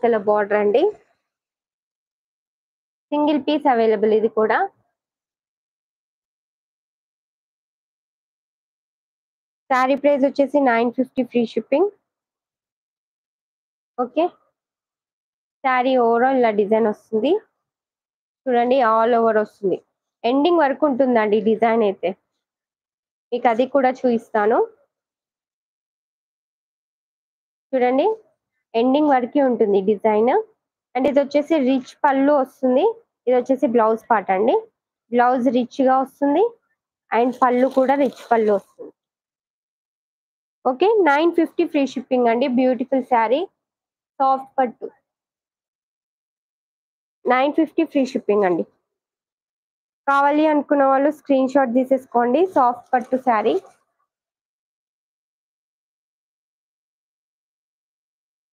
Colour border అండి. Single piece available ఇది కూడా. శారీ ప్రైస్ వచ్చేసి 950 free shipping. Okay, sari overall ఇలా డిజైన్ వస్తుంది చూడండి, ఆల్ ఓవర్ వస్తుంది, ఎండింగ్ వరకు ఉంటుందండి డిజైన్ అయితే. మీకు అది కూడా చూపిస్తాను చూడండి, ఎండింగ్ వరకే ఉంటుంది డిజైన్. అండ్ ఇది వచ్చేసి రిచ్ పళ్ళు వస్తుంది. ఇది వచ్చేసి బ్లౌజ్ పార్ట్ అండి. బ్లౌజ్ రిచ్ గా వస్తుంది అండ్ పళ్ళు కూడా రిచ్ పళ్ళు వస్తుంది. ఓకే, 950 ఫ్రీ షిప్పింగ్ అండి. బ్యూటిఫుల్ శారీ, సాఫ్ట్ పట్టు, 950 ఫ్రీ షిప్పింగ్ అండి. కావాలి అనుకున్న వాళ్ళు స్క్రీన్ షాట్ తీసేసుకోండి. సాఫ్ట్ పట్టు శారీ.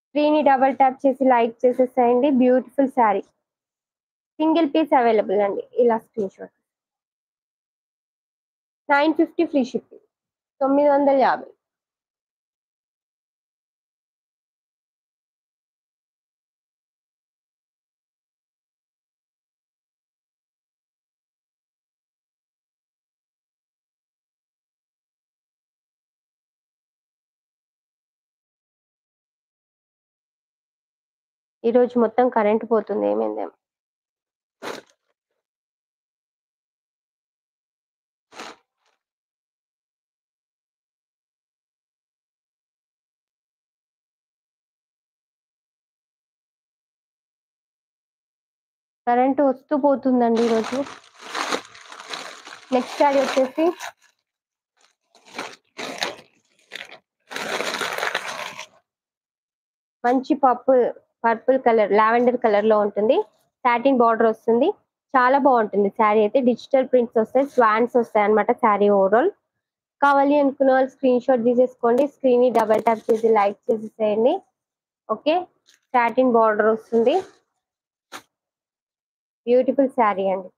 స్క్రీన్ డబల్ ట్యాప్ చేసి లైక్ చేసేసేయండి. Beautiful sari, single piece available అండి. ఇలా స్క్రీన్ షాట్. 950 free shipping, 950. ఈరోజు మొత్తం కరెంట్ పోతుంది, ఏమైందేమో. కరెంట్ వస్తూ పోతుందండి ఈరోజు. నెక్స్ట్ శారీ వచ్చేసి మంచి పర్పుల్ కలర్, లావెండర్ కలర్ లో ఉంటుంది. సాటిన్ బార్డర్ వస్తుంది, చాలా బాగుంటుంది శారీ అయితే. డిజిటల్ ప్రింట్స్ వస్తాయి, స్వాన్స్ వస్తాయి అనమాట శారీ ఓవరాల్. కావాలి అనుకున్న వాళ్ళు స్క్రీన్ షాట్ తీసేసుకోండి. స్క్రీన్ ని డబల్ ట్యాప్ చేసి లైక్ చేసేసేయండి. ఓకే, సాటిన్ బార్డర్ వస్తుంది, బ్యూటిఫుల్ శారీ అండి.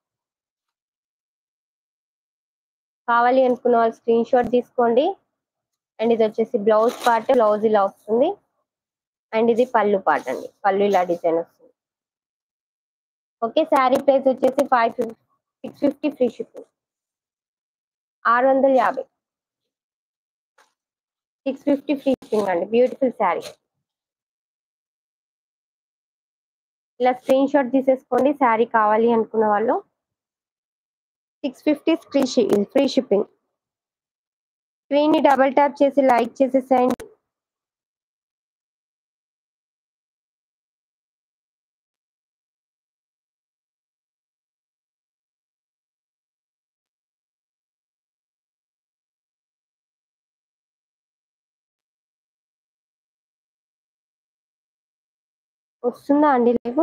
కావాలి అనుకున్న వాళ్ళు స్క్రీన్ షాట్ తీసుకోండి. అండ్ ఇది వచ్చేసి బ్లౌజ్ పార్ట్, బ్లౌజ్ ఇలా వస్తుంది. అండ్ ఇది పళ్ళు పార్ట్ అండి, పళ్ళు ఇలా డిజైన్ వస్తుంది. ఓకే, శారీ ప్రైస్ వచ్చేసి 650 ఫ్రీ షిప్పింగ్, 650. 650 ఫ్రీ షిప్పింగ్ అండి. బ్యూటిఫుల్ శారీ. ఇలా స్క్రీన్ షాట్ తీసేసుకోండి శారీ కావాలి అనుకున్న వాళ్ళు. 650 ఫ్రీ షిప్పింగ్. స్క్రీన్ ని డబల్ ట్యాప్ చేసి లైక్ చేసేసేయండి. వస్తుందా అండి live?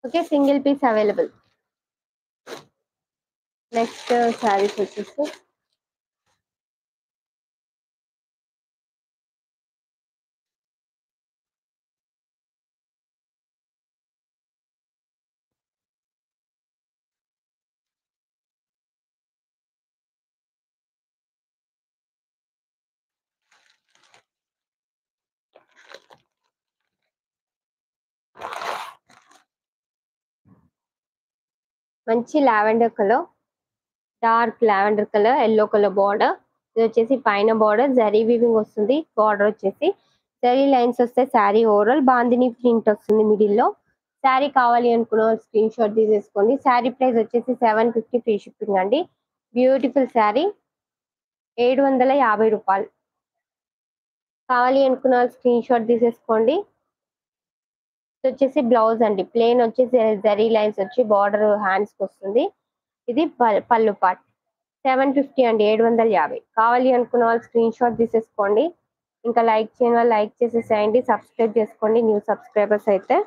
Okay, single piece available. Next saris వచ్చేసి మంచి lavender colour, dark lavender colour, yellow colour border. ఇది వచ్చేసి పైన బార్డర్ జరీ వీవింగ్ వస్తుంది. బార్డర్ వచ్చేసి జరీ లైన్స్ వస్తాయి. శారీ ఓవరాల్ బాందిని ప్రింట్ వస్తుంది మిడిల్ లో. శారీ కావాలి అనుకున్న స్క్రీన్ షాట్ తీసేసుకోండి. శారీ ప్రైస్ వచ్చేసి 750 ఫ్రీ షిప్పింగ్ అండి. బ్యూటిఫుల్ శారీ, 750 రూపాయలు. కావాలి అనుకున్న స్క్రీన్ షాట్ తీసేసుకోండి. ఇది వచ్చేసి బ్లౌజ్ అండి, ప్లేన్ వచ్చేసి జరీ లైన్స్ వచ్చి బార్డర్ హ్యాండ్స్ కి వస్తుంది. ఇది పళ్ళు పార్ట్. 750 అండి, 750. కావాలి అనుకున్న వాళ్ళు స్క్రీన్ షాట్ తీసేసుకోండి. ఇంకా లైక్ చేయని వాళ్ళు లైక్ చేసేసేయండి. సబ్స్క్రైబ్ చేసుకోండి న్యూ సబ్స్క్రైబర్స్ అయితే.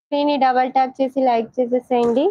స్క్రీన్ ని డబల్ ట్యాప్ చేసి లైక్ చేసేసేయండి.